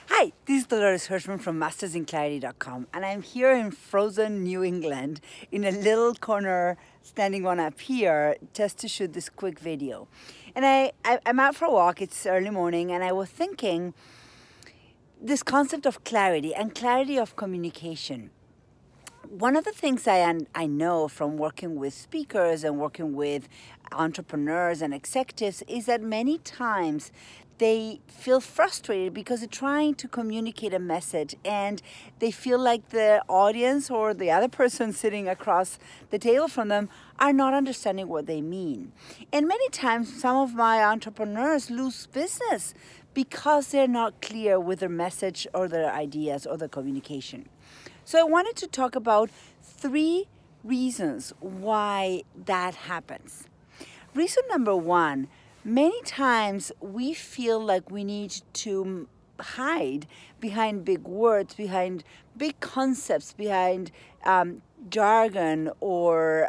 Hi, this is Dolores Hirschman from mastersinclarity.com, and I'm here in frozen New England in a little corner standing on a pier just to shoot this quick video. And I'm out for a walk, it's early morning, and I was thinking this concept of clarity and clarity of communication. One of the things I know from working with speakers and working with entrepreneurs and executives is that many times they feel frustrated because they're trying to communicate a message and they feel like the audience or the other person sitting across the table from them are not understanding what they mean. And many times some of my entrepreneurs lose business because they're not clear with their message or their ideas or their communication. So I wanted to talk about 3 reasons why that happens. Reason number 1, many times we feel like we need to hide behind big words, behind big concepts, behind jargon or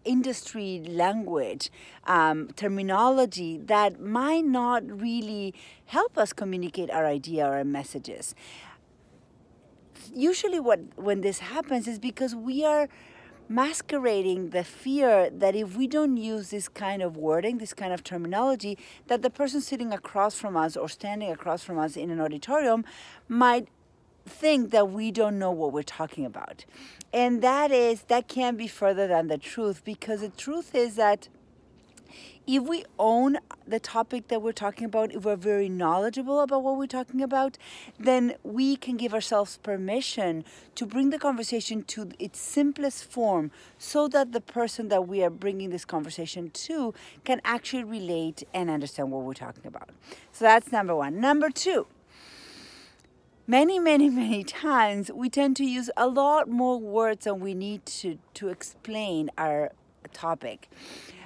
industry language, terminology that might not really help us communicate our idea or our messages. Usually when this happens is because we are masquerading the fear that if we don't use this kind of wording, this kind of terminology, that the person sitting across from us or standing across from us in an auditorium might think that we don't know what we're talking about. And that can't be further than the truth, because the truth is that if we own the topic that we're talking about, if we're very knowledgeable about what we're talking about, then we can give ourselves permission to bring the conversation to its simplest form so that the person that we are bringing this conversation to can actually relate and understand what we're talking about. So that's number 1. Number 2, many times we tend to use a lot more words than we need to explain our topic.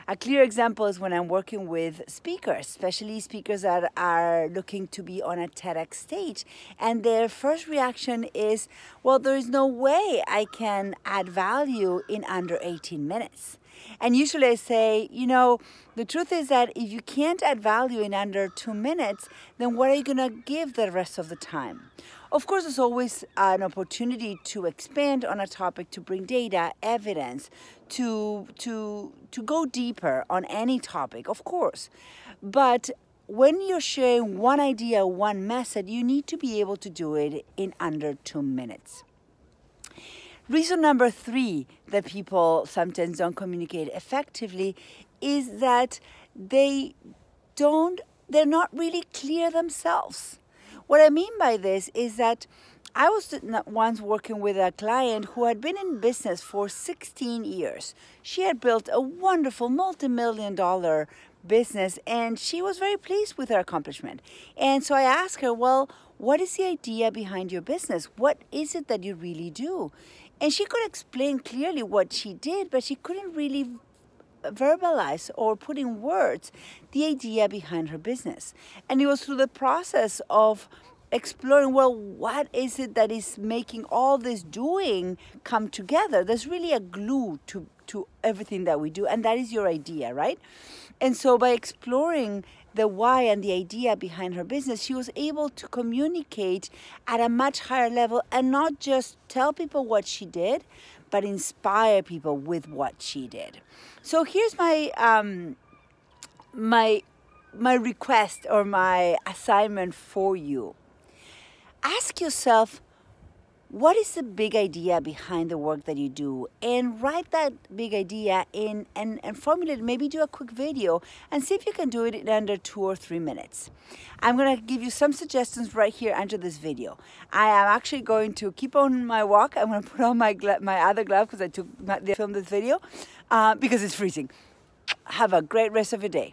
A clear example is when I'm working with speakers, especially speakers that are looking to be on a TEDx stage. And their first reaction is, well, there is no way I can add value in under 18 minutes. And usually I say, the truth is that if you can't add value in under 2 minutes, then what are you going to give the rest of the time? Of course, there's always an opportunity to expand on a topic, to bring data, evidence, to go deeper on any topic, of course. But when you're sharing one idea, one message, you need to be able to do it in under 2 minutes. Reason number 3 that people sometimes don't communicate effectively is that they're not really clear themselves. What I mean by this is that I was once working with a client who had been in business for 16 years. She had built a wonderful multi-million-dollar business and she was very pleased with her accomplishment. And so I asked her, well, what is the idea behind your business? What is it that you really do? And she could explain clearly what she did, but she couldn't really verbalize or put in words the idea behind her business. And it was through the process of exploring, well, what is it that is making all this doing come together? There's really a glue to everything that we do, and that is your idea, right? And so by exploring the why and the idea behind her business, she was able to communicate at a much higher level and not just tell people what she did, but inspire people with what she did. So here's my my request or my assignment for you. Ask yourself, what is the big idea behind the work that you do? And write that big idea in and formulate, maybe do a quick video and see if you can do it in under 2 or 3 minutes. I'm going to give you some suggestions right here under this video. I am actually going to keep on my walk. I'm going to put on my other glove because I filmed this video because it's freezing. Have a great rest of your day.